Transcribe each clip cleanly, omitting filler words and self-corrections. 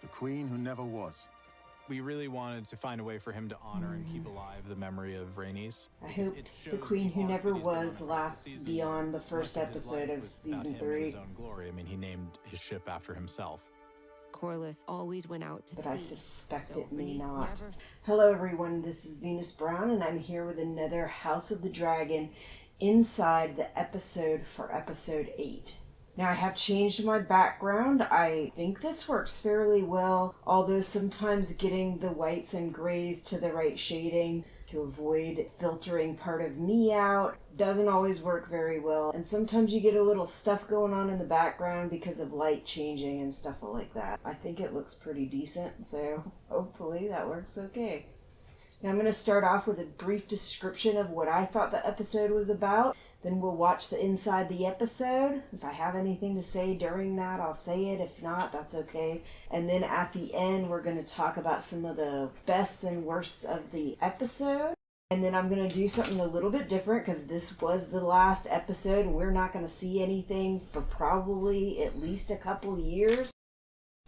The queen who never was. We really wanted to find a way for him to honor and keep alive the memory of Rhaenys. I hope the Queen Who Never Was lasts beyond the first episode of season 3. His own glory. I mean, he named his ship after himself. Corlys always went out to sea. But I suspect it may not. Hello everyone, this is Venus Brown, and I'm here with another House of the Dragon inside the episode for episode 8. Now, I have changed my background. I think this works fairly well, although sometimes getting the whites and grays to the right shading to avoid filtering part of me out doesn't always work very well. And sometimes you get a little stuff going on in the background because of light changing and stuff like that. I think it looks pretty decent, so hopefully that works okay. Now, I'm going to start off with a brief description of what I thought the episode was about. Then we'll watch the inside the episode. If I have anything to say during that, I'll say it. If not, that's okay. And then at the end, we're going to talk about some of the bests and worsts of the episode. And then I'm going to do something a little bit different because this was the last episode and we're not going to see anything for probably at least a couple years.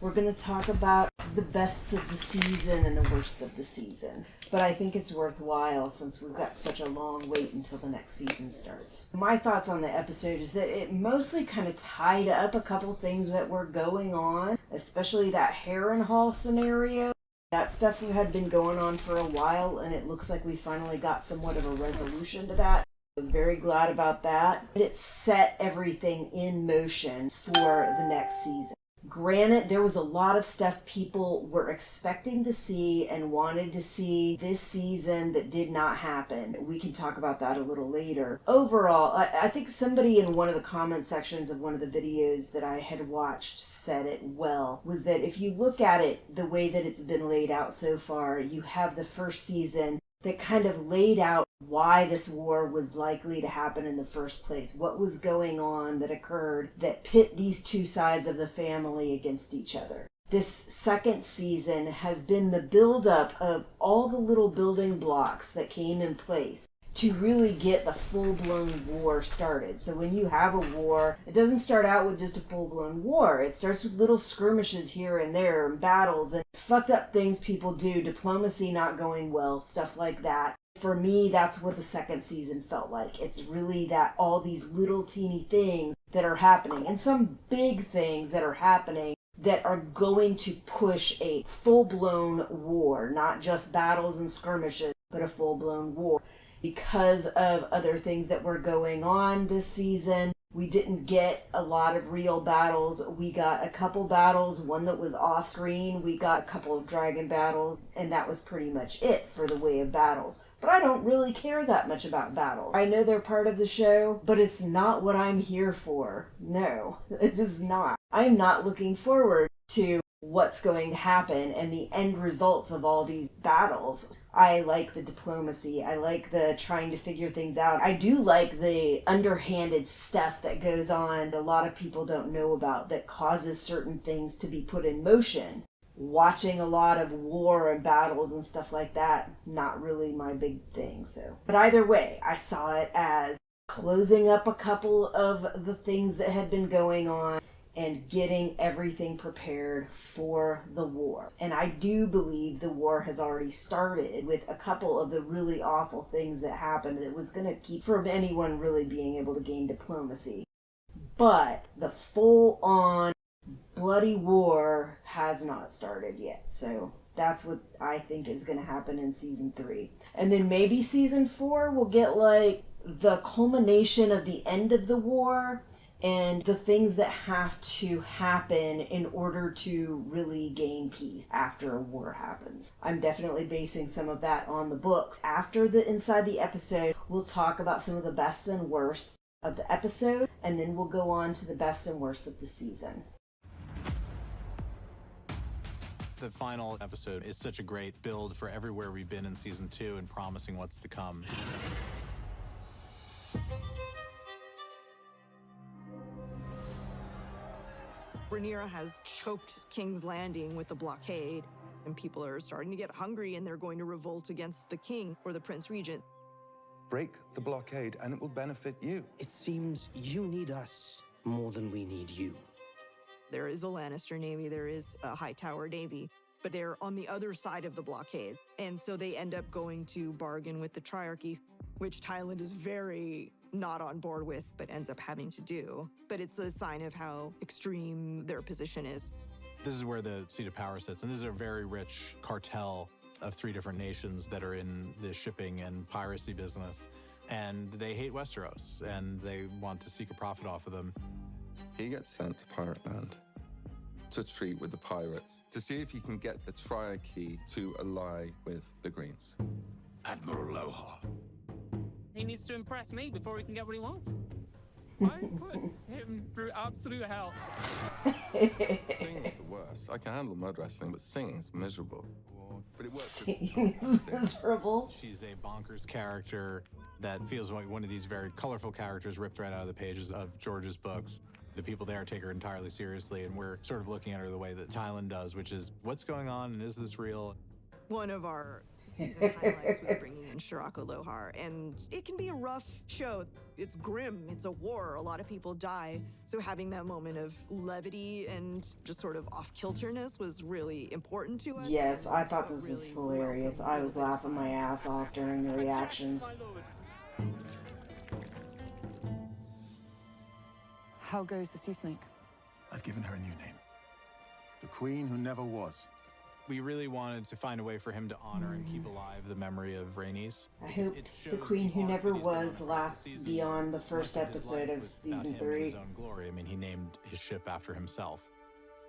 We're going to talk about the bests of the season and the worsts of the season. But I think it's worthwhile since we've got such a long wait until the next season starts. My thoughts on the episode is that it mostly kind of tied up a couple things that were going on, especially that Harrenhal scenario. That stuff had been going on for a while, and it looks like we finally got somewhat of a resolution to that. I was very glad about that. It set everything in motion for the next season. Granted, there was a lot of stuff people were expecting to see and wanted to see this season that did not happen. We can talk about that a little later. Overall, I think somebody in one of the comment sections of one of the videos that I had watched said it well, was that if you look at it the way that it's been laid out so far, you have the first season that kind of laid out why this war was likely to happen in the first place. What was going on that occurred that pit these two sides of the family against each other. This second season has been the buildup of all the little building blocks that came in place to really get the full-blown war started. So when you have a war, it doesn't start out with just a full-blown war. It starts with little skirmishes here and there, and battles, and fucked up things people do, diplomacy not going well, stuff like that. For me, that's what the second season felt like. It's really that all these little teeny things that are happening, and some big things that are happening that are going to push a full-blown war, not just battles and skirmishes, but a full-blown war. Because of other things that were going on this season, we didn't get a lot of real battles. We got a couple battles, one that was off screen. We got a couple of dragon battles, and that was pretty much it for the way of battles. But I don't really care that much about battles. I know they're part of the show, but it's not what I'm here for. No, it is not. I'm not looking forward to what's going to happen and the end results of all these battles. I like the diplomacy. I like the trying to figure things out. I do like the underhanded stuff that goes on a lot of people don't know about that causes certain things to be put in motion. Watching a lot of war and battles and stuff like that, not really my big thing. But either way, I saw it as closing up a couple of the things that had been going on and getting everything prepared for the war. And I do believe the war has already started with a couple of the really awful things that happened that was going to keep from anyone really being able to gain diplomacy. But the full-on bloody war has not started yet. So that's what I think is going to happen in season 3. And then maybe season 4 will get like the culmination of the end of the war and the things that have to happen in order to really gain peace after a war happens. I'm definitely basing some of that on the books. After the inside the episode, we'll talk about some of the best and worst of the episode, and then we'll go on to the best and worst of the season. The final episode is such a great build for everywhere we've been in season 2 and promising what's to come. Rhaenyra has choked King's Landing with the blockade, and people are starting to get hungry and they're going to revolt against the king or the Prince Regent. Break the blockade and it will benefit you. It seems you need us more than we need you. There is a Lannister navy, there is a Hightower navy, but they're on the other side of the blockade. And so they end up going to bargain with the Triarchy, which Thailand is very not on board with, but ends up having to do. But it's a sign of how extreme their position is. This is where the seat of power sits, and this is a very rich cartel of 3 different nations that are in the shipping and piracy business. And they hate Westeros, and they want to seek a profit off of them. He gets sent to Pirate Land to treat with the pirates, to see if he can get the Triarchy to ally with the Greens. Admiral Aloha. He needs to impress me before he can get what he wants. I put him through absolute hell. Singing is the worst. I can handle mud wrestling, but singing is miserable. But it works. Singing is miserable. She's a bonkers character that feels like one of these very colorful characters ripped right out of the pages of George's books. The people there take her entirely seriously, and we're sort of looking at her the way that Thailand does, which is, what's going on, and is this real? One of our season highlights was bringing in Shirako Lohar, and it can be a rough show. It's grim, it's a war, a lot of people die. So having that moment of levity and just sort of off-kilterness was really important to us. Yes, I thought this was hilarious. I was laughing my ass off during the reactions. How goes the sea snake? I've given her a new name. The Queen Who Never Was. We really wanted to find a way for him to honor and keep alive the memory of Rhaenys. I hope the Queen Who Never Was lasts beyond the first episode of season 3. His own glory. I mean, he named his ship after himself.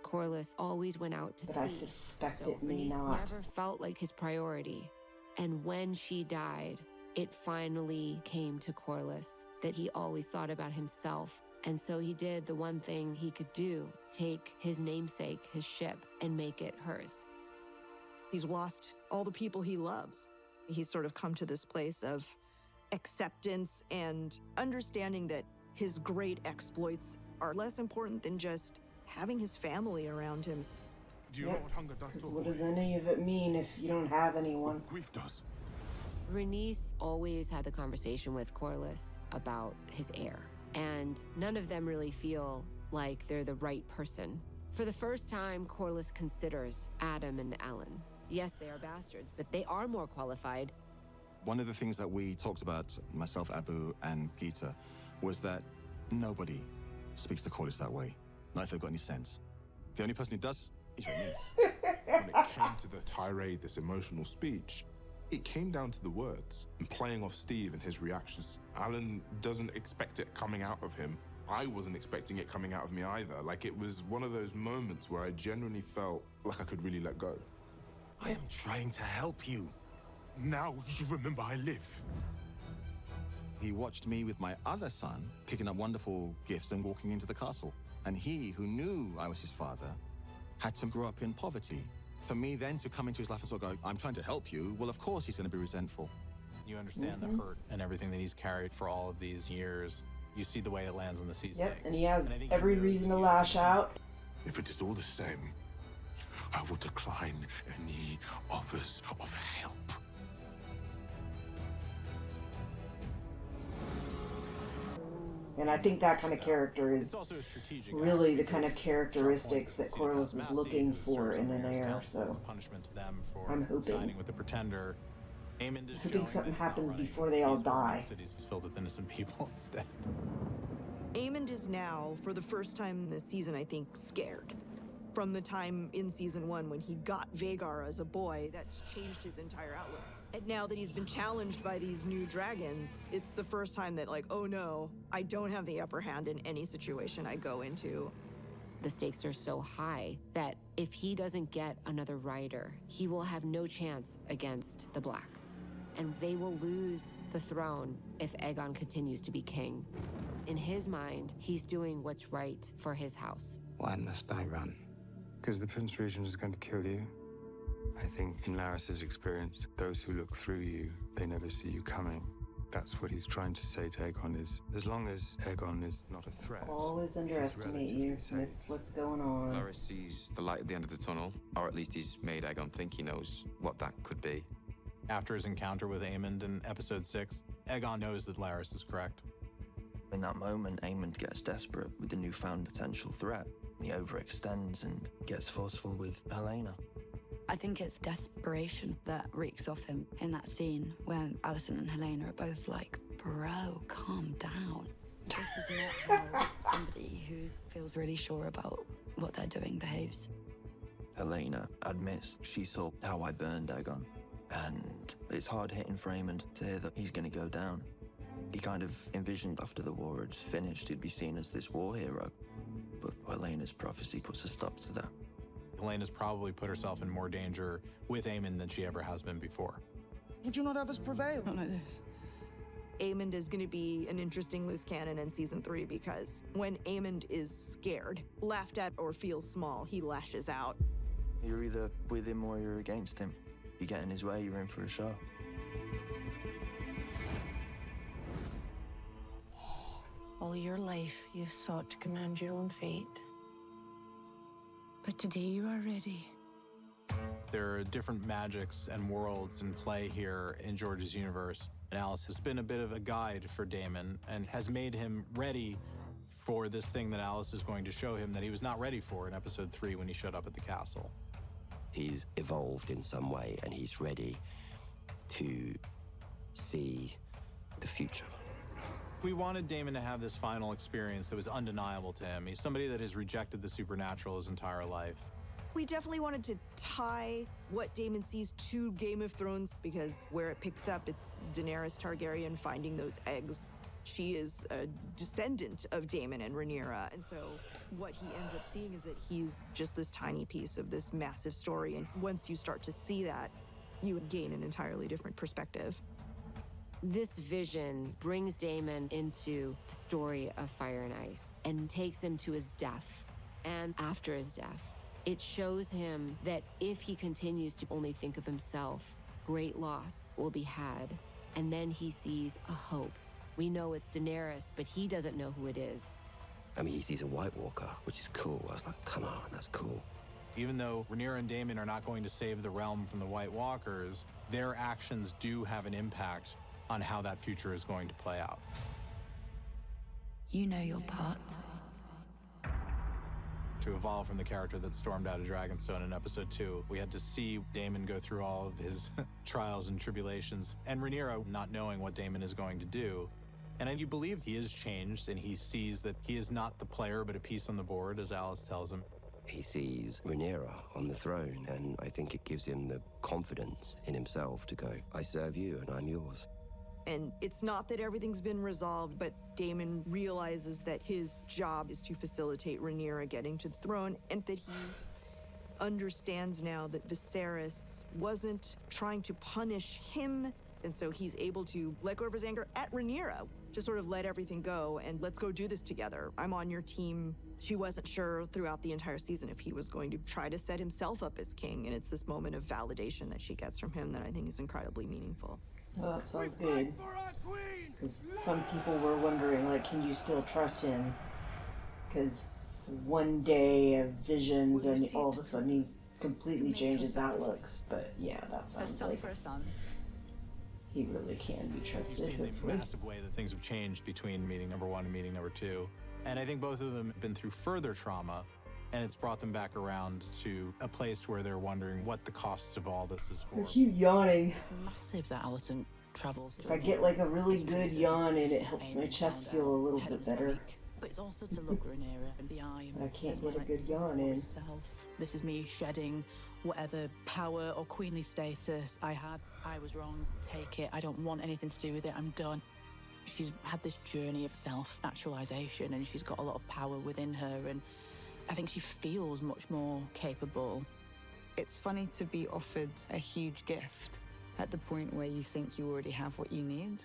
Corlys always went out to sea. But I suspect so it may Rhaenys not. never felt like his priority. And when she died, it finally came to Corlys that he always thought about himself. And so he did the one thing he could do, take his namesake, his ship, and make it hers. He's lost all the people he loves. He's sort of come to this place of acceptance and understanding that his great exploits are less important than just having his family around him. Do you know what hunger does to Because a what boy? does any of it mean if you don't have anyone? Grief does. Rhaenys always had the conversation with Corlys about his heir, and none of them really feel like they're the right person. For the first time, Corlys considers Adam and Ellen. Yes, they are bastards, but they are more qualified. One of the things that we talked about, myself, Abu, and Gita, was that nobody speaks to Corlys that way. Not if they've got any sense. The only person who does is Rhaenys. When it came to the tirade, this emotional speech, it came down to the words and playing off Steve and his reactions. Alan doesn't expect it coming out of him. I wasn't expecting it coming out of me either. Like, it was one of those moments where I genuinely felt like I could really let go. I am trying to help you. Now you remember I live. He watched me with my other son picking up wonderful gifts and walking into the castle. And he, who knew I was his father, had to grow up in poverty. For me then to come into his life and sort of go, I'm trying to help you, well, of course he's going to be resentful. You understand the hurt and everything that he's carried for all of these years. You see the way it lands on the sea snake. Yep, and he has And I think every knows reason to he lash knows- out. If it is all the same, I will decline any offers of help. And I think that kind of character It's is also a strategic really act the kind of because characteristics that Sharp Point Corlys is Massey, looking who for serves in on an the heir, council as so a punishment to them for I'm hoping. siding with the pretender. Aemond is hoping showing something that he's not happens running. before they all He's running die. cities filled with innocent people instead. Aemond is now, for the first time this season, I think, scared. From the time in season 1 when he got Vhagar as a boy, that's changed his entire outlook. And now that he's been challenged by these new dragons, it's the first time that, like, oh no, I don't have the upper hand in any situation I go into. The stakes are so high that if he doesn't get another rider, he will have no chance against the Blacks. And they will lose the throne if Aegon continues to be king. In his mind, he's doing what's right for his house. Why must I run? Because the Prince Regent is going to kill you. I think in Larys's experience, those who look through you, they never see you coming. That's what he's trying to say to Aegon is, as long as Aegon is not a threat. Always underestimate you, miss what's going on. Larys sees the light at the end of the tunnel, or at least he's made Aegon think he knows what that could be. After his encounter with Aemond in episode 6, Aegon knows that Larys is correct. In that moment, Aemond gets desperate with the newfound potential threat. He overextends and gets forceful with Helena. I think it's desperation that reeks off him in that scene where Alison and Helena are both like, bro, calm down. This is not how somebody who feels really sure about what they're doing behaves. Helena admits she saw how I burned Aegon, and it's hard hitting for Aemond to hear that he's going to go down. He kind of envisioned after the war had finished, he'd be seen as this war hero. But Helena's prophecy puts a stop to that. Helena's probably put herself in more danger with Aemond than she ever has been before. Would you not have us prevail? Not like this. Aemond is going to be an interesting loose cannon in season 3 because when Aemond is scared, laughed at, or feels small, he lashes out. You're either with him or you're against him. You get in his way, you're in for a show. All your life, you've sought to command your own fate. But today you are ready. There are different magics and worlds in play here in George's universe. And Alice has been a bit of a guide for Daemon and has made him ready for this thing that Alice is going to show him that he was not ready for in episode 3 when he showed up at the castle. He's evolved in some way and he's ready to see the future. We wanted Daemon to have this final experience that was undeniable to him. He's somebody that has rejected the supernatural his entire life. We definitely wanted to tie what Daemon sees to Game of Thrones because where it picks up, it's Daenerys Targaryen finding those eggs. She is a descendant of Daemon and Rhaenyra, and so what he ends up seeing is that he's just this tiny piece of this massive story, and once you start to see that, you gain an entirely different perspective. This vision brings Daemon into the story of Fire and Ice and takes him to his death. And after his death, it shows him that if he continues to only think of himself, great loss will be had. And then he sees a hope. We know it's Daenerys, but he doesn't know who it is. I mean, he sees a White Walker, which is cool. I was like, come on, that's cool. Even though Rhaenyra and Daemon are not going to save the realm from the White Walkers, their actions do have an impact on how that future is going to play out. You know your part. To evolve from the character that stormed out of Dragonstone in episode 2, we had to see Daemon go through all of his trials and tribulations, and Rhaenyra not knowing what Daemon is going to do. And you believe he is changed, and he sees that he is not the player, but a piece on the board, as Alice tells him. He sees Rhaenyra on the throne, and I think it gives him the confidence in himself to go, I serve you, and I'm yours. And it's not that everything's been resolved, but Daemon realizes that his job is to facilitate Rhaenyra getting to the throne, and that he understands now that Viserys wasn't trying to punish him, and so he's able to let go of his anger at Rhaenyra, just sort of let everything go, and let's go do this together. I'm on your team. She wasn't sure throughout the entire season if he was going to try to set himself up as king, and it's this moment of validation that she gets from him that I think is incredibly meaningful. Well, that sounds good. Because some people were wondering, like, can you still trust him? Because one day of visions and all of a sudden he's completely changed his outlook. But yeah, that sounds like he really can be trusted, You've seen hopefully. the massive way that things have changed between meeting number 1 and meeting number 2. And I think both of them have been through further trauma, and it's brought them back around to a place where they're wondering what the costs of all this is for. I keep yawning. It's massive that Alison travels. If I get like a really good yawn in, it helps my chest feel a little bit better. But it's also to look Rhaenyra in the eye. I can't get a good yawn in. This is me shedding whatever power or queenly status I had. I was wrong. Take it. I don't want anything to do with it. I'm done. She's had this journey of self-actualization, and she's got a lot of power within her, and I think she feels much more capable. It's funny to be offered a huge gift at the point where you think you already have what you need.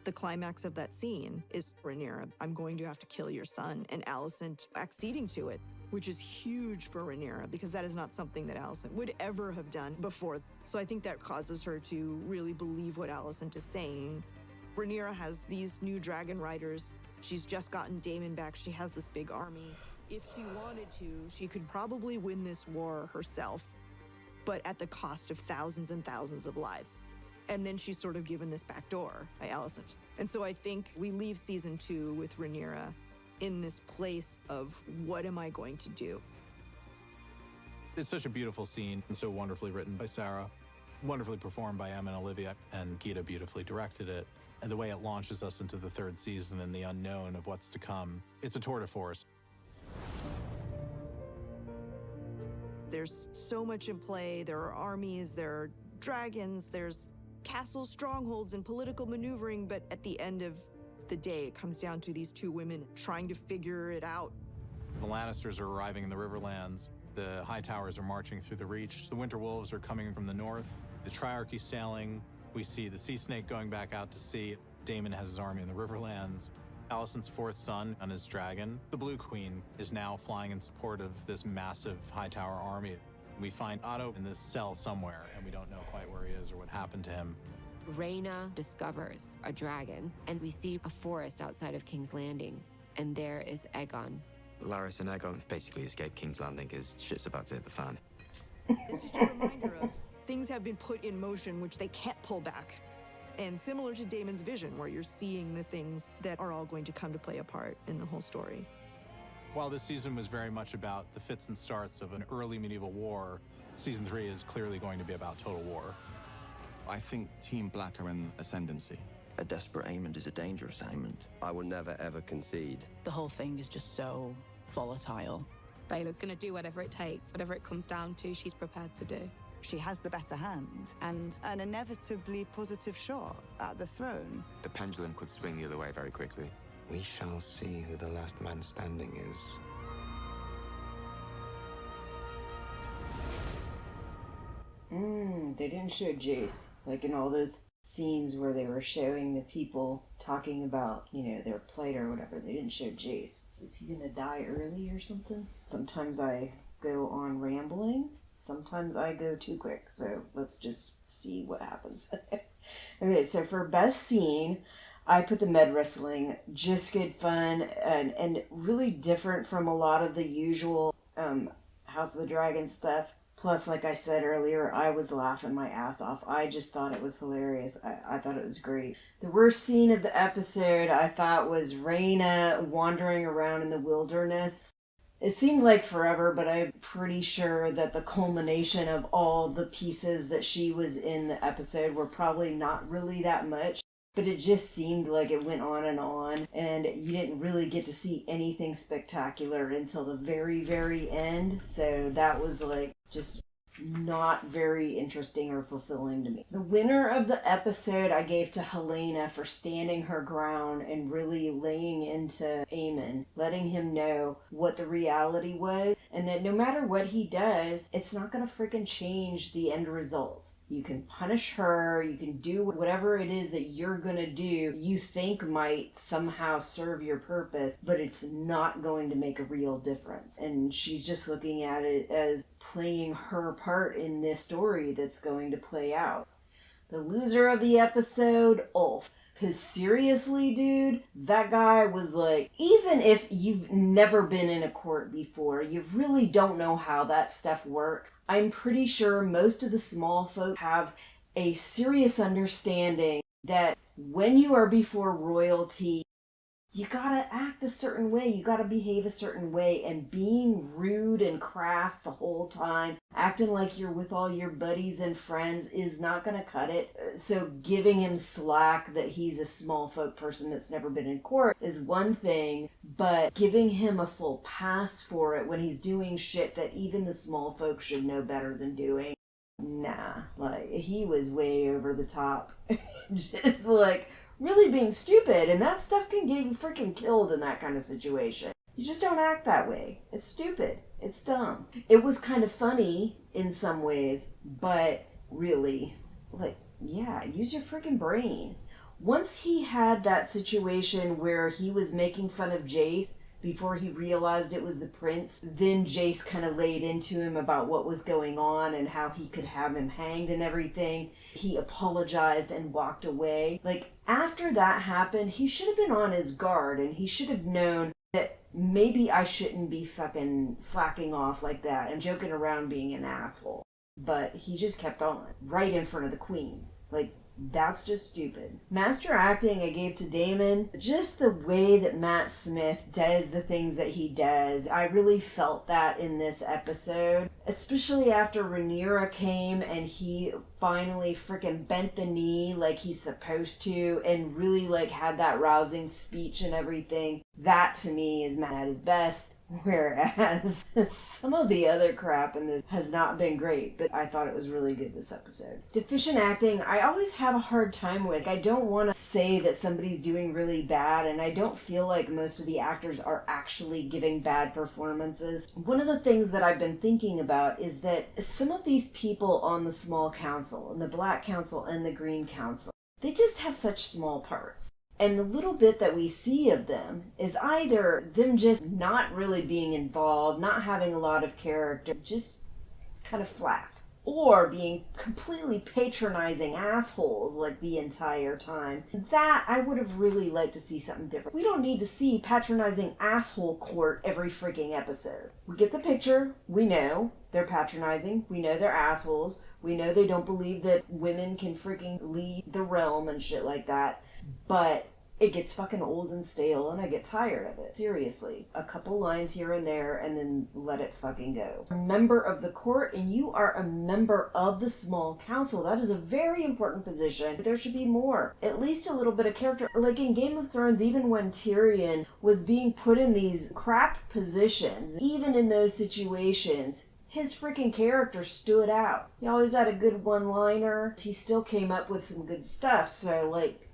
The climax of that scene is Rhaenyra, I'm going to have to kill your son, and Alicent acceding to it, which is huge for Rhaenyra because that is not something that Alicent would ever have done before. So I think that causes her to really believe what Alicent is saying. Rhaenyra has these new dragon riders. She's just gotten Daemon back. She has this big army. If she wanted to, she could probably win this war herself, but at the cost of thousands and thousands of lives. And then she's sort of given this back door by Alicent. And so I think we leave season 2 with Rhaenyra in this place of what am I going to do? It's such a beautiful scene and so wonderfully written by Sarah, wonderfully performed by Em and Olivia, and Gita beautifully directed it. And the way it launches us into the third season and the unknown of what's to come, it's a tour de force. There's so much in play. There are armies, there are dragons, there's castle strongholds and political maneuvering, but at the end of the day, it comes down to these two women trying to figure it out. The Lannisters are arriving in the Riverlands. The High Towers are marching through the Reach. The Winter Wolves are coming from the north. The Triarchy's sailing. We see the Sea Snake going back out to sea. Daemon has his army in the Riverlands. Alicent's fourth son on his dragon. The Blue Queen is now flying in support of this massive High Tower army. We find Otto in this cell somewhere, and we don't know quite where he is or what happened to him. Rhaena discovers a dragon, and we see a forest outside of King's Landing, and there is Aegon. Larys and Aegon basically escaped King's Landing because shit's about to hit the fan. It's just a reminder of things have been put in motion which they can't pull back. And similar to Daemon's vision, where you're seeing the things that are all going to come to play a part in the whole story. While this season was very much about the fits and starts of an early medieval war, season 3 is clearly going to be about total war. I think Team Black are in ascendancy. A desperate Aemond is a dangerous Aemond. I will never ever concede. The whole thing is just so volatile. Baela's gonna do whatever it takes, whatever it comes down to, she's prepared to do. She has the better hand and an inevitably positive shot at the throne. The pendulum could swing the other way very quickly. We shall see who the last man standing is. They didn't show Jace. Like in all those scenes where they were showing the people talking about, their plight or whatever, they didn't show Jace. Is he gonna die early or something? Sometimes I go on rambling. Sometimes I go too quick. So let's just see what happens. Okay, so for best scene, I put the med wrestling. Just good fun and really different from a lot of the usual House of the Dragon stuff. Plus, like I said earlier, I was laughing my ass off. I just thought it was hilarious. I thought it was great. The worst scene of the episode, I thought, was Rhaena wandering around in the wilderness. It seemed like forever, but I'm pretty sure that the culmination of all the pieces that she was in the episode were probably not really that much. But it just seemed like it went on, and you didn't really get to see anything spectacular until the very, very end. So that was like just not very interesting or fulfilling to me. The winner of the episode I gave to Helaena for standing her ground and really laying into Aemon, letting him know what the reality was, and that no matter what he does, it's not gonna freaking change the end results. You can punish her, you can do whatever it is that you're gonna do you think might somehow serve your purpose, but it's not going to make a real difference. And she's just looking at it as playing her part in this story that's going to play out. The loser of the episode, Ulf. Because seriously, dude, that guy was like, even if you've never been in a court before, you really don't know how that stuff works. I'm pretty sure most of the small folk have a serious understanding that when you are before royalty, you gotta act a certain way, you gotta behave a certain way, and being rude and crass the whole time, acting like you're with all your buddies and friends is not gonna cut it. So giving him slack that he's a small folk person that's never been in court is one thing, but giving him a full pass for it when he's doing shit that even the small folk should know better than doing, nah, like, he was way over the top. Just like, really being stupid, and that stuff can get you freaking killed in that kind of situation. You just don't act that way. It's stupid. It's dumb. It was kind of funny in some ways, but really, like, yeah, use your freaking brain. Once he had that situation where he was making fun of Jace before he realized it was the prince, then Jace kind of laid into him about what was going on and how he could have him hanged and everything. He apologized and walked away. Like, after that happened, he should have been on his guard, and he should have known that maybe I shouldn't be fucking slacking off like that and joking around being an asshole. But he just kept on, right in front of the queen. Like, That's just stupid. Master acting I gave to Damon. Just the way that Matt Smith does the things that he does. I really felt that in this episode. Especially after Rhaenyra came and he finally freaking bent the knee like he's supposed to and really like had that rousing speech and everything. That to me is Matt at his best. Whereas some of the other crap in this has not been great, but I thought it was really good this episode. Deficient acting, I always have a hard time with. I don't want to say that somebody's doing really bad, and I don't feel like most of the actors are actually giving bad performances. One of the things that I've been thinking about is that some of these people on the small council, and the Black Council and the Green Council, they just have such small parts. And the little bit that we see of them is either them just not really being involved, not having a lot of character, just kind of flat, or being completely patronizing assholes like the entire time. That I would have really liked to see something different. We don't need to see patronizing asshole court every freaking episode. We get the picture. We know they're patronizing. We know they're assholes. We know they don't believe that women can freaking lead the realm and shit like that. But it gets fucking old and stale and I get tired of it. Seriously. A couple lines here and there and then let it fucking go. A member of the court and you are a member of the small council. That is a very important position. There should be more. At least a little bit of character. Like in Game of Thrones, even when Tyrion was being put in these crap positions, even in those situations, his freaking character stood out. He always had a good one-liner. He still came up with some good stuff. So like,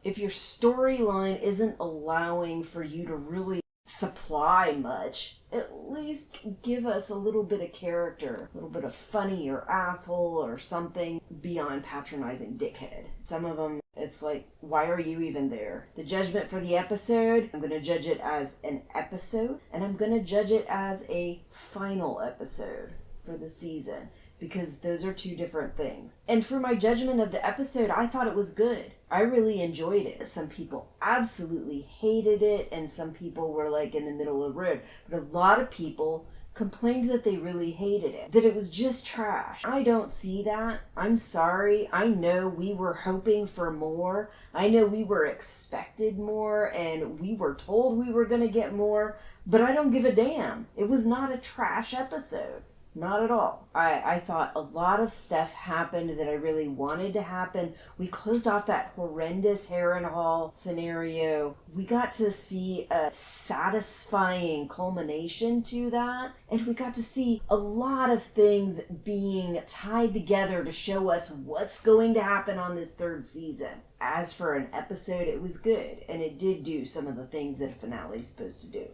if your storyline isn't allowing for you to really supply much, at least give us a little bit of character, a little bit of funny or asshole or something beyond patronizing dickhead. Some of them, it's like, why are you even there? The judgment for the episode, I'm going to judge it as an episode, and I'm going to judge it as a final episode for the season, because those are two different things. And for my judgment of the episode, I thought it was good. I really enjoyed it. Some people absolutely hated it, and some people were like in the middle of the road. But a lot of people complained that they really hated it, that it was just trash. I don't see that. I'm sorry. I know we were hoping for more. I know we were expected more, and we were told we were going to get more, but I don't give a damn. It was not a trash episode. Not at all. I thought a lot of stuff happened that I really wanted to happen. We closed off that horrendous Harrenhal scenario. We got to see a satisfying culmination to that. And we got to see a lot of things being tied together to show us what's going to happen on this third season. As for an episode, it was good. And it did do some of the things that a finale is supposed to do.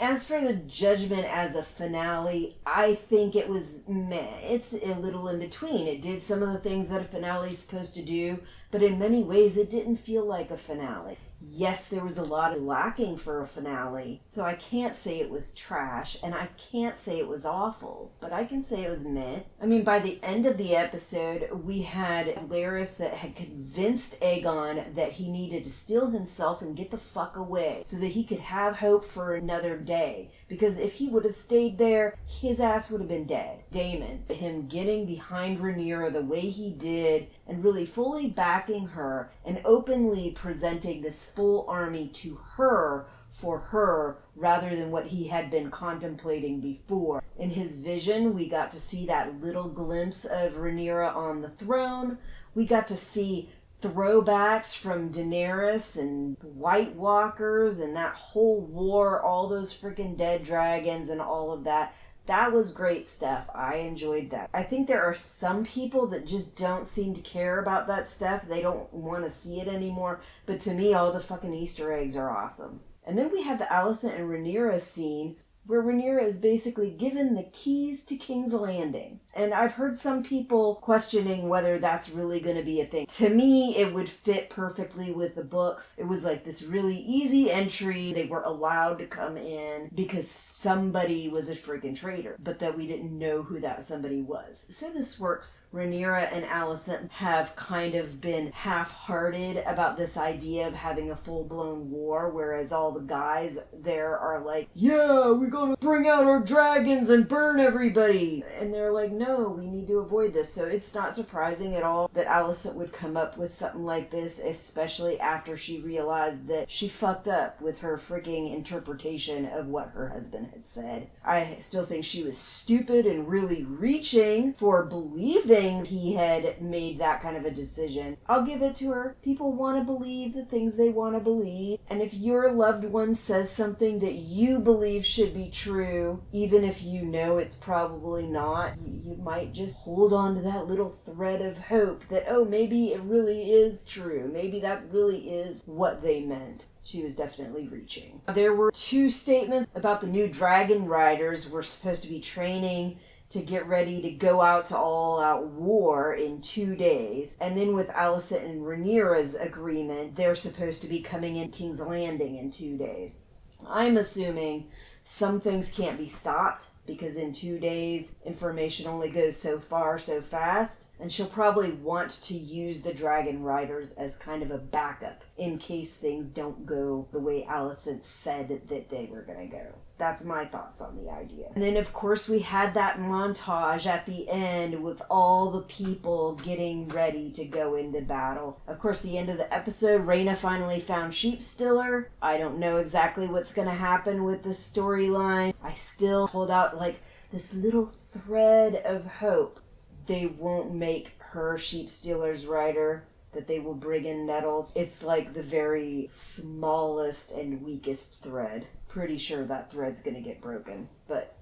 As for the judgment as a finale, I think it was meh. It's a little in between. It did some of the things that a finale is supposed to do, but in many ways it didn't feel like a finale. Yes, there was a lot of lacking for a finale, so I can't say it was trash, and I can't say it was awful, but I can say it was meh. I mean, by the end of the episode, we had Larys that had convinced Aegon that he needed to steel himself and get the fuck away so that he could have hope for another day. Because if he would have stayed there, his ass would have been dead. Daemon, him getting behind Rhaenyra the way he did and really fully backing her and openly presenting this full army to her for her rather than what he had been contemplating before. In his vision, we got to see that little glimpse of Rhaenyra on the throne. We got to see throwbacks from Daenerys and White Walkers and that whole war, all those freaking dead dragons and all of that. That was great stuff. I enjoyed that. I think there are some people that just don't seem to care about that stuff. They don't want to see it anymore. But to me, all the fucking Easter eggs are awesome. And then we have the Alicent and Rhaenyra scene where Rhaenyra is basically given the keys to King's Landing. And I've heard some people questioning whether that's really going to be a thing. To me, it would fit perfectly with the books. It was like this really easy entry. They were allowed to come in because somebody was a freaking traitor, but that we didn't know who that somebody was. So this works. Rhaenyra and Alicent have kind of been half-hearted about this idea of having a full-blown war, whereas all the guys there are like, yeah, we're gonna bring out our dragons and burn everybody. And they're like, no, we need to avoid this. So it's not surprising at all that Alicent would come up with something like this, especially after she realized that she fucked up with her freaking interpretation of what her husband had said. I still think she was stupid and really reaching for believing he had made that kind of a decision. I'll give it to her. People want to believe the things they want to believe. And if your loved one says something that you believe should be true, even if you know it's probably not, you might just hold on to that little thread of hope that, oh, maybe it really is true. Maybe that really is what they meant. She was definitely reaching. There were 2 statements about the new dragon riders were supposed to be training to get ready to go out to all-out war in 2 days. And then with Alicent and Rhaenyra's agreement, they're supposed to be coming in King's Landing in 2 days. I'm assuming some things can't be stopped because in 2 days, information only goes so far, so fast. And she'll probably want to use the dragon riders as kind of a backup in case things don't go the way Alicent said that they were going to go. That's my thoughts on the idea. And then, of course, we had that montage at the end with all the people getting ready to go into battle. Of course, the end of the episode, Rhaena finally found Sheepstiller. I don't know exactly what's going to happen with the storyline. I still hold out like this little thread of hope. They won't make her Sheepstiller's rider, that they will bring in Nettles. It's like the very smallest and weakest thread. Pretty sure that thread's gonna get broken, but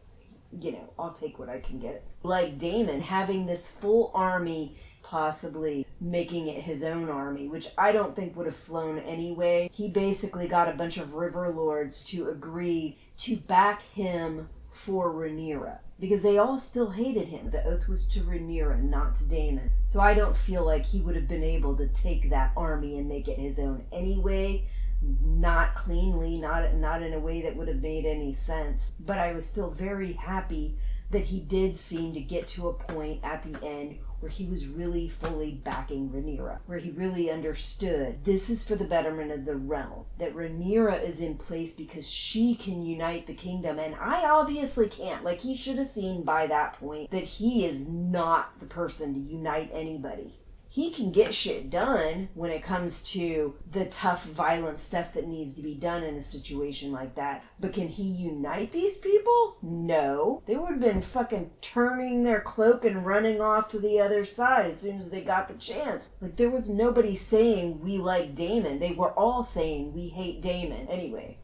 you know, I'll take what I can get. Like Daemon having this full army, possibly making it his own army, which I don't think would have flown anyway. He basically got a bunch of river lords to agree to back him for Rhaenyra, because they all still hated him. The oath was to Rhaenyra, not to Daemon. So I don't feel like he would have been able to take that army and make it his own anyway. Not cleanly, not in a way that would have made any sense. But I was still very happy that he did seem to get to a point at the end where he was really fully backing Rhaenyra, where he really understood this is for the betterment of the realm, that Rhaenyra is in place because she can unite the kingdom, and I obviously can't. Like, he should have seen by that point that he is not the person to unite anybody. He can get shit done when it comes to the tough, violent stuff that needs to be done in a situation like that. But can he unite these people? No. They would have been fucking turning their cloak and running off to the other side as soon as they got the chance. Like, there was nobody saying we like Daemon. They were all saying we hate Daemon. Anyway.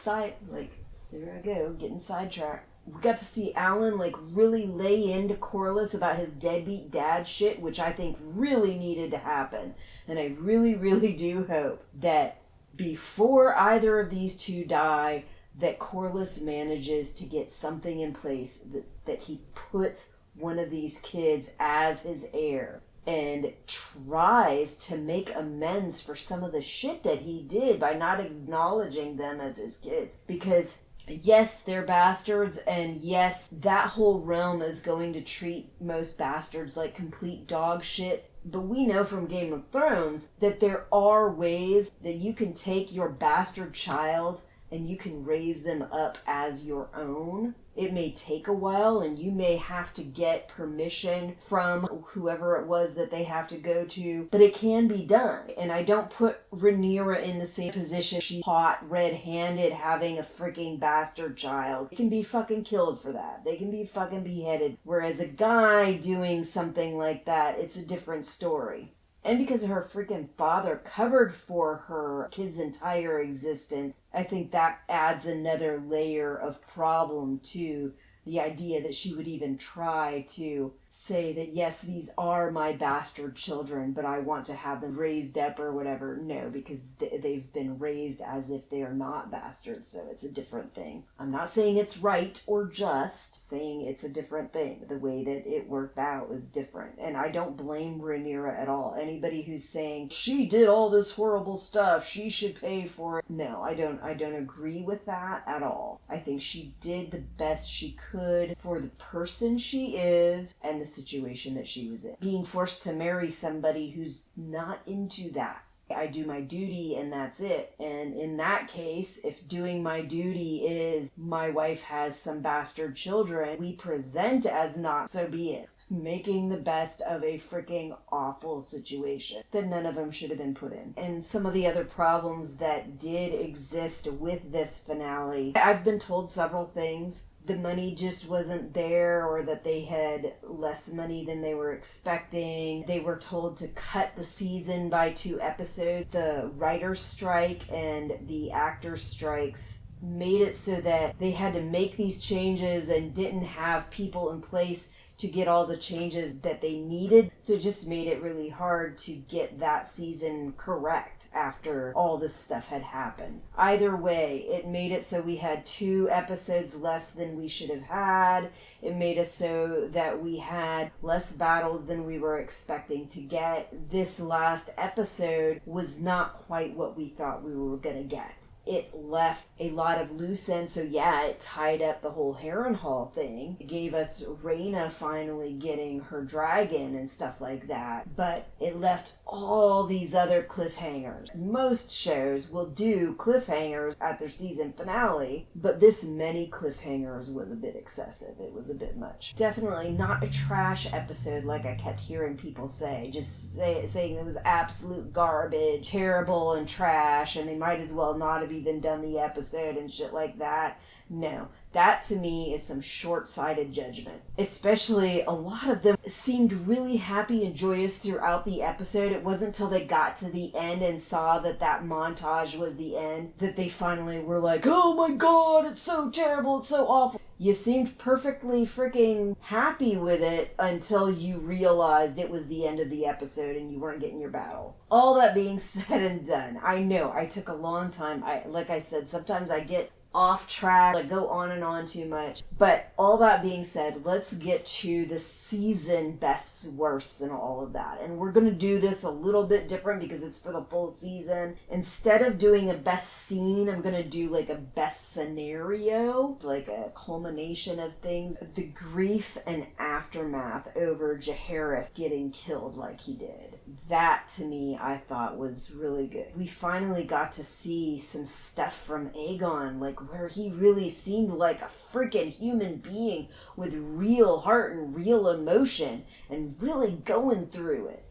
There I go, getting sidetracked. We got to see Alan really lay into Corlys about his deadbeat dad shit, which I think really needed to happen. And I really, really do hope that before either of these two die, that Corlys manages to get something in place, that he puts one of these kids as his heir and tries to make amends for some of the shit that he did by not acknowledging them as his kids. Because yes, they're bastards, and yes, that whole realm is going to treat most bastards like complete dog shit. But we know from Game of Thrones that there are ways that you can take your bastard child and you can raise them up as your own. It may take a while, and you may have to get permission from whoever it was that they have to go to, but it can be done. And I don't put Rhaenyra in the same position. She's caught red-handed having a freaking bastard child. They can be fucking killed for that. They can be fucking beheaded. Whereas a guy doing something like that, it's a different story. And because her freaking father covered for her kid's entire existence, I think that adds another layer of problem to the idea that she would even try to say that, yes, these are my bastard children, but I want to have them raised up or whatever. No, because they've been raised as if they are not bastards, so it's a different thing. I'm not saying it's right or just, saying it's a different thing. The way that it worked out was different, and I don't blame Rhaenyra at all. Anybody who's saying, she did all this horrible stuff, she should pay for it. No, I don't agree with that at all. I think she did the best she could for the person she is and the situation that she was in. Being forced to marry somebody who's not into that I do my duty and that's it. And in that case, if doing my duty is my wife has some bastard children, we present as not, so be it. Making the best of a freaking awful situation that none of them should have been put in. And some of the other problems that did exist with this finale, I've been told several things. The money just wasn't there, or that they had less money than they were expecting. They were told to cut the season by 2 episodes. The writer's strike and the actor's strikes made it so that they had to make these changes and didn't have people in place to get all the changes that they needed. So it just made it really hard to get that season correct after all this stuff had happened. Either way, it made it so we had 2 episodes less than we should have had. It made it so that we had less battles than we were expecting to get. This last episode was not quite what we thought we were gonna get. It left a lot of loose ends, so yeah, it tied up the whole Harrenhal thing. It gave us Rhaena finally getting her dragon and stuff like that, but it left all these other cliffhangers. Most shows will do cliffhangers at their season finale, but this many cliffhangers was a bit excessive. It was a bit much. Definitely not a trash episode like I kept hearing people say, saying it was absolute garbage, terrible and trash, and they might as well not have even done the episode and shit like that. No, that to me is some short-sighted judgment. Especially a lot of them seemed really happy and joyous throughout the episode. It wasn't until they got to the end and saw that montage was the end that they finally were like, oh my god, it's so terrible, it's so awful. You seemed perfectly freaking happy with it until you realized it was the end of the episode and you weren't getting your battle. All that being said and done, I know I took a long time. Like I said, sometimes I get off track, like go on and on too much. But all that being said, let's get to the season bests, worsts, and all of that. And we're going to do this a little bit different because it's for the full season. Instead of doing a best scene, I'm going to do like a best scenario, like a culmination of things. The grief and aftermath over Jaehaerys getting killed like he did. That, to me, I thought was really good. We finally got to see some stuff from Aegon, like where he really seemed like a freaking human being with real heart and real emotion and really going through it.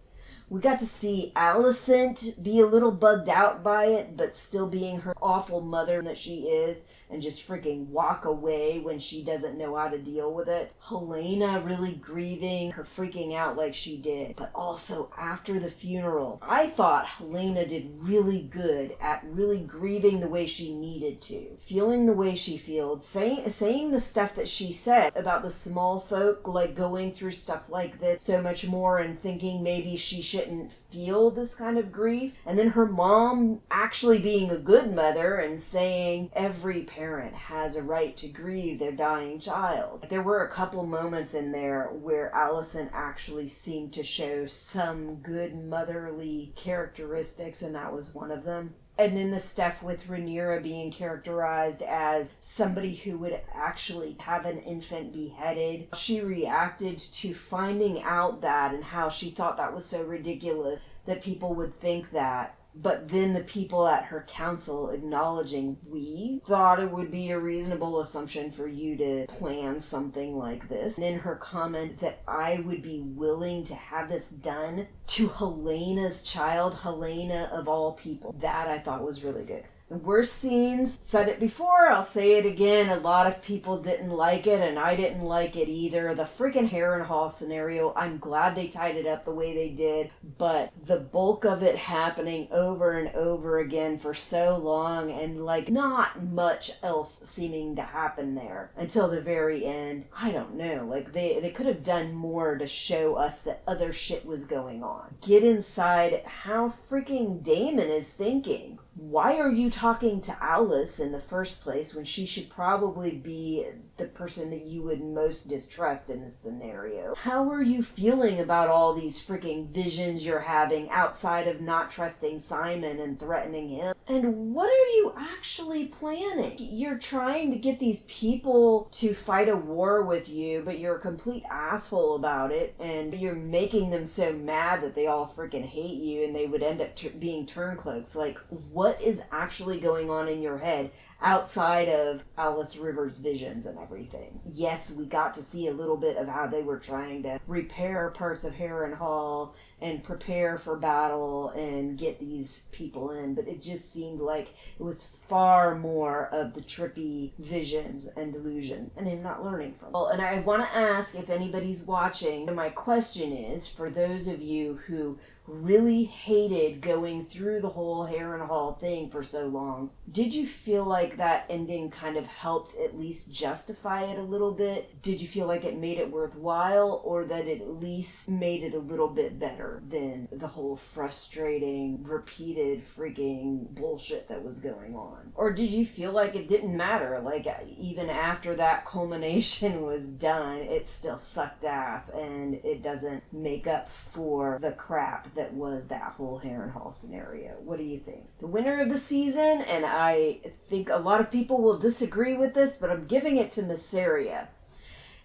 We got to see Alicent be a little bugged out by it, but still being her awful mother that she is, and just freaking walk away when she doesn't know how to deal with it. Helaena really grieving, her freaking out like she did. But also after the funeral, I thought Helaena did really good at really grieving the way she needed to. Feeling the way she feels, saying the stuff that she said about the small folk, like going through stuff like this so much more and thinking maybe she shouldn't feel this kind of grief. And then her mom actually being a good mother and saying every parent has a right to grieve their dying child. There were a couple moments in there where Alicent actually seemed to show some good motherly characteristics, and that was one of them. And then the stuff with Rhaenyra being characterized as somebody who would actually have an infant beheaded. She reacted to finding out that and how she thought that was so ridiculous that people would think that. But then the people at her council acknowledging, we thought it would be a reasonable assumption for you to plan something like this. And then her comment that I would be willing to have this done to Helena's child, Helaena of all people. That I thought was really good. The worst scenes, said it before, I'll say it again, a lot of people didn't like it, and I didn't like it either. The freaking Harrenhal scenario, I'm glad they tied it up the way they did, but the bulk of it happening over and over again for so long, and like not much else seeming to happen there until the very end. I don't know, like they could have done more to show us that other shit was going on. Get inside how freaking Daemon is thinking. Why are you talking to Alice in the first place when she should probably be the person that you would most distrust in this scenario. How are you feeling about all these freaking visions you're having outside of not trusting Simon and threatening him? And what are you actually planning? You're trying to get these people to fight a war with you, but you're a complete asshole about it, and you're making them so mad that they all freaking hate you and they would end up being turncloaks. Like, what is actually going on in your head outside of Alice Rivers' visions and everything? Yes, we got to see a little bit of how they were trying to repair parts of Harrenhal and prepare for battle and get these people in, but it just seemed like it was far more of the trippy visions and delusions, and I'm not learning from it. Well, and I want to ask if anybody's watching, my question is, for those of you who really hated going through the whole Harrenhal thing for so long, did you feel like that ending kind of helped at least justify it a little bit? Did you feel like it made it worthwhile, or that it at least made it a little bit better than the whole frustrating, repeated freaking bullshit that was going on? Or did you feel like it didn't matter? Like, even after that culmination was done, it still sucked ass and it doesn't make up for the crap that was that whole Harrenhal scenario? What do you think? The winner of the season, and I think a lot of people will disagree with this, but I'm giving it to Mysaria.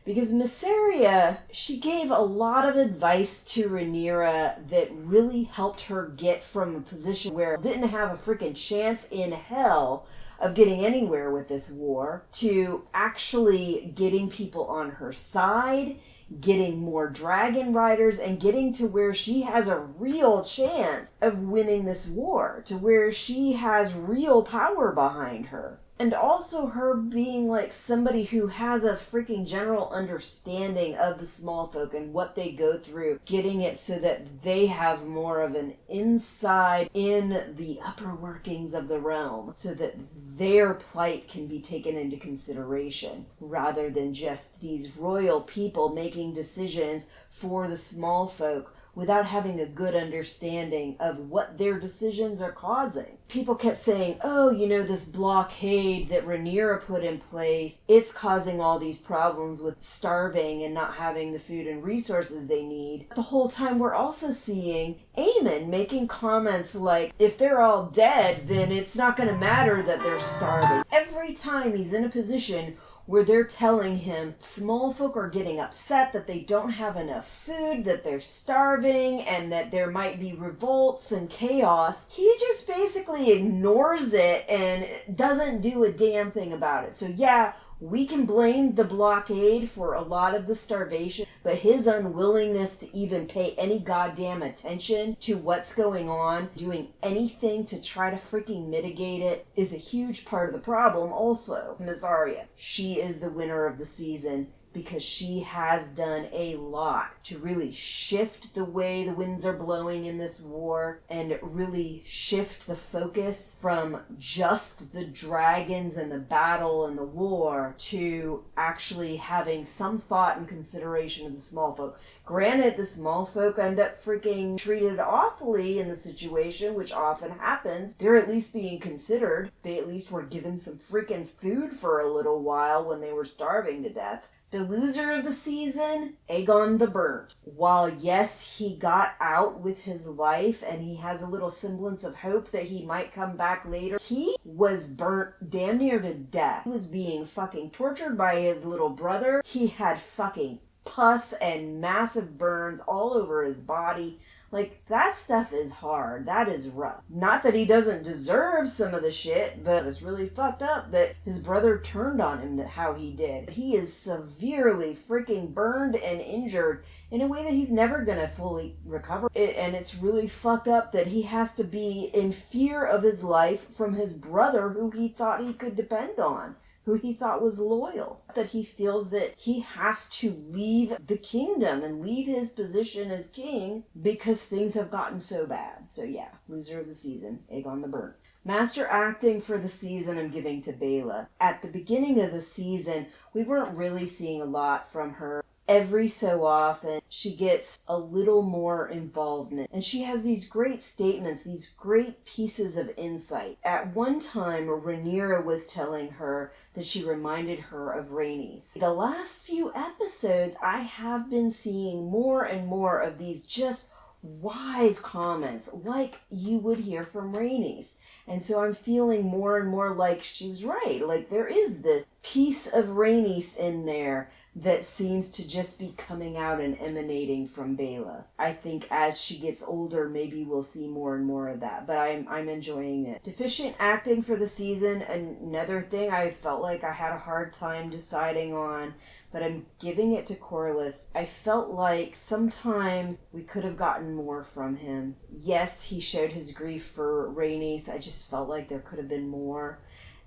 Because Mysaria, she gave a lot of advice to Rhaenyra that really helped her get from a position where didn't have a freaking chance in hell of getting anywhere with this war to actually getting people on her side, getting more dragon riders, and getting to where she has a real chance of winning this war, to where she has real power behind her. And also her being like somebody who has a freaking general understanding of the small folk and what they go through, getting it so that they have more of an insight in the upper workings of the realm, so that their plight can be taken into consideration, rather than just these royal people making decisions for the small folk without having a good understanding of what their decisions are causing. People kept saying, oh, you know, this blockade that Rhaenyra put in place, it's causing all these problems with starving and not having the food and resources they need. The whole time we're also seeing Aemon making comments like, if they're all dead, then it's not going to matter that they're starving. Every time he's in a position where they're telling him small folk are getting upset that they don't have enough food, that they're starving, and that there might be revolts and chaos, he just basically ignores it and doesn't do a damn thing about it. So yeah, we can blame the blockade for a lot of the starvation, but his unwillingness to even pay any goddamn attention to what's going on, doing anything to try to freaking mitigate it, is a huge part of the problem also. Mysaria, she is the winner of the season, because she has done a lot to really shift the way the winds are blowing in this war and really shift the focus from just the dragons and the battle and the war to actually having some thought and consideration of the small folk. Granted, the small folk end up freaking treated awfully in the situation, which often happens. They're at least being considered. They at least were given some freaking food for a little while when they were starving to death. The loser of the season, Aegon the Burnt. While yes, he got out with his life and he has a little semblance of hope that he might come back later, he was burnt damn near to death. He was being fucking tortured by his little brother. He had fucking pus and massive burns all over his body. Like, that stuff is hard. That is rough. Not that he doesn't deserve some of the shit, but it's really fucked up that his brother turned on him how he did. He is severely freaking burned and injured in a way that he's never gonna fully recover. And it's really fucked up that he has to be in fear of his life from his brother who he thought he could depend on, who he thought was loyal. That he feels that he has to leave the kingdom and leave his position as king because things have gotten so bad. So yeah, loser of the season, Aegon the Burnt. Master acting for the season I'm giving to Baela. At the beginning of the season, we weren't really seeing a lot from her. Every so often, she gets a little more involvement. And she has these great statements, these great pieces of insight. At one time, Rhaenyra was telling her that she reminded her of Rhaenys. The last few episodes, I have been seeing more and more of these just wise comments like you would hear from Rhaenys. And so I'm feeling more and more like she was right. Like there is this piece of Rhaenys in there that seems to just be coming out and emanating from Bela. I think as she gets older, maybe we'll see more and more of that, but I'm enjoying it. Deficient acting for the season, another thing I felt like I had a hard time deciding on, but I'm giving it to Corlys. I felt like sometimes we could have gotten more from him. Yes, he showed his grief for Rhaenys. I just felt like there could have been more.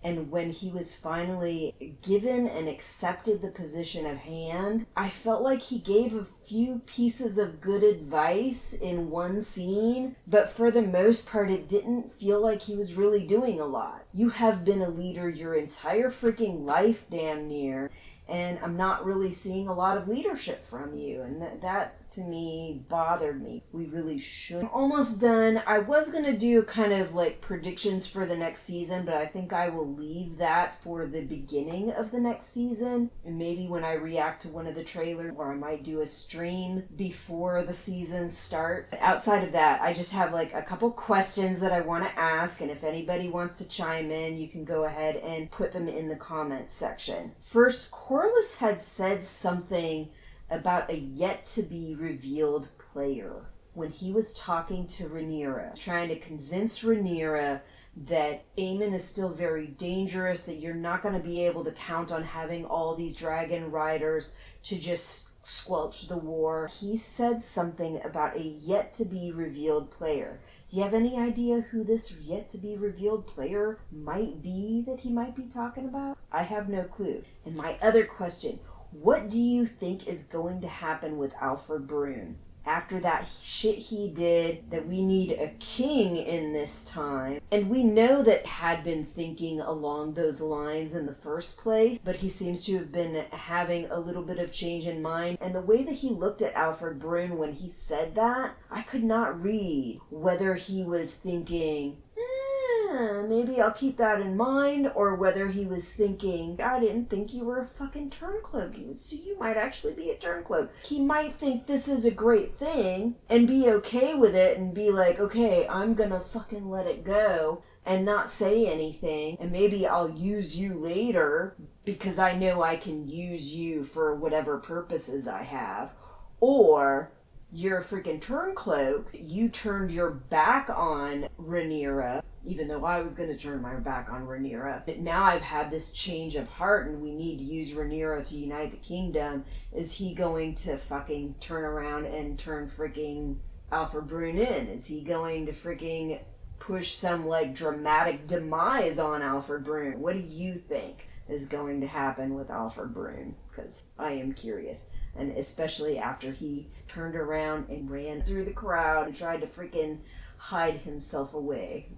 And when he was finally given and accepted the position of hand, I felt like he gave a few pieces of good advice in one scene, but for the most part, it didn't feel like he was really doing a lot. You have been a leader your entire freaking life, damn near, and I'm not really seeing a lot of leadership from you, and that to me bothered me. We really should. I'm almost done. I was going to do kind of like predictions for the next season, but I think I will leave that for the beginning of the next season, and maybe when I react to one of the trailers, or I might do a stream before the season starts. Outside of that, I just have like a couple questions that I want to ask, and if anybody wants to chime in, you can go ahead and put them in the comments section. First, Corlys had said something about a yet-to-be-revealed player when he was talking to Rhaenyra, trying to convince Rhaenyra that Aemon is still very dangerous, that you're not going to be able to count on having all these dragon riders to just squelch the war. He said something about a yet-to-be-revealed player. Do you have any idea who this yet-to-be-revealed player might be that he might be talking about? I have no clue. And my other question, what do you think is going to happen with Alfred Brune? After that shit he did, that we need a king in this time. And we know that had been thinking along those lines in the first place, but he seems to have been having a little bit of change in mind. And the way that he looked at Alfred Brune when he said that, I could not read whether he was thinking, maybe I'll keep that in mind, or whether he was thinking, I didn't think you were a fucking turncloak, so you might actually be a turncloak. He might think this is a great thing and be okay with it and be like, okay, I'm gonna fucking let it go and not say anything, and maybe I'll use you later because I know I can use you for whatever purposes I have. Or you're a freaking turncloak, you turned your back on Rhaenyra, even though I was going to turn my back on Rhaenyra. But now I've had this change of heart and we need to use Rhaenyra to unite the kingdom. Is he going to fucking turn around and turn freaking Alfred Brune in? Is he going to freaking push some like dramatic demise on Alfred Brune? What do you think is going to happen with Alfred Brune? Because I am curious. And especially after he turned around and ran through the crowd and tried to freaking hide himself away.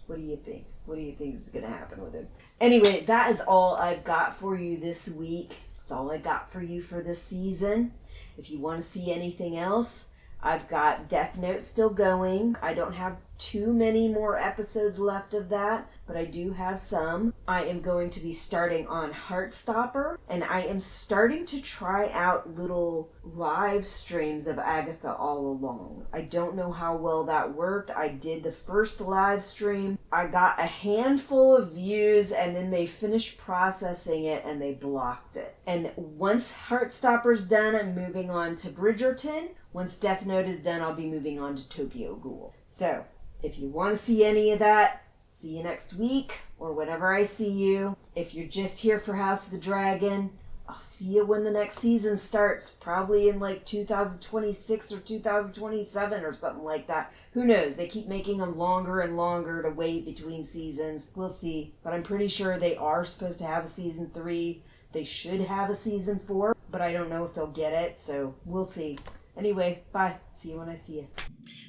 What do you think? What do you think is going to happen with him? Anyway, that is all I've got for you this week. That's all I got for you for this season. If you want to see anything else, I've got Death Note still going. I don't have too many more episodes left of that, but I do have some. I am going to be starting on Heartstopper, and I am starting to try out little live streams of Agatha all along. I don't know how well that worked. I did the first live stream. I got a handful of views, and then they finished processing it and they blocked it. And once Heartstopper's done, I'm moving on to Bridgerton. Once Death Note is done, I'll be moving on to Tokyo Ghoul. So, if you want to see any of that, see you next week or whenever I see you. If you're just here for House of the Dragon, I'll see you when the next season starts. Probably in like 2026 or 2027 or something like that. Who knows? They keep making them longer and longer to wait between seasons. We'll see. But I'm pretty sure they are supposed to have a season 3. They should have a season 4. But I don't know if they'll get it. So we'll see. Anyway, bye. See you when I see you.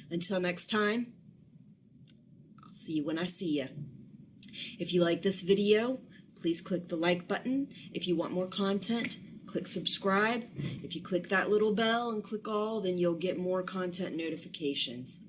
Until next time, I'll see you when I see you. If you like this video, please click the like button. If you want more content, click subscribe. If you click that little bell and click all, then you'll get more content notifications.